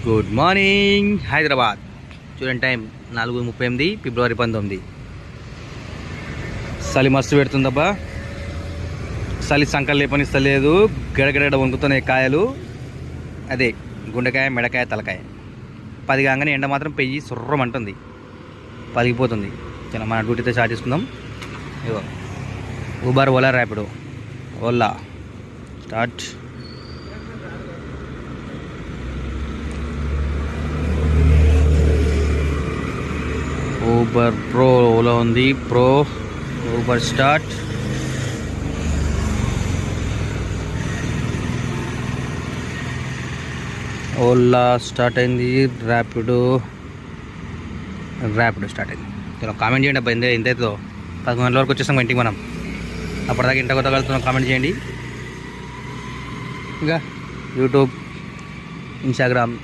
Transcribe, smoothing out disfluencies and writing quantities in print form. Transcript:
Good morning Hyderabad. చూడండి time 4:38 ఫిబ్రవరి 19. చలి మస్తు పెడుతుందబ్బా. చలి సంకలు లేపనిస్తలేదు. గడగడ వణుకుతున్నాయి కాయలు. అదే గుండెకాయ, మెడకాయ, తలకాయ. 10 కాగానే ఎండ మాత్రం పెయ్యి సుర్రమంటుంది, పలిగిపోతుంది. చాలా మన డ్యూటీతో స్టార్ట్ చేసుకుందాం. ఇగో Uber, Ola, Rapido. Ola start. Uber pro Ola ఉంది. Pro Uber start. Ola start అయింది. ర్యాపిడో స్టార్ట్ అయింది. చలో కామెంట్ చేయండి అబ్బా. ఎంతైతుందో 11 గంటల వరకు వచ్చేస్తాం ఇంటికి మనం. అప్పటిదాకా ఇంట కొత్త కలుస్తున్నాం. కామెంట్ చేయండి. ఇంకా యూట్యూబ్, ఇన్స్టాగ్రామ్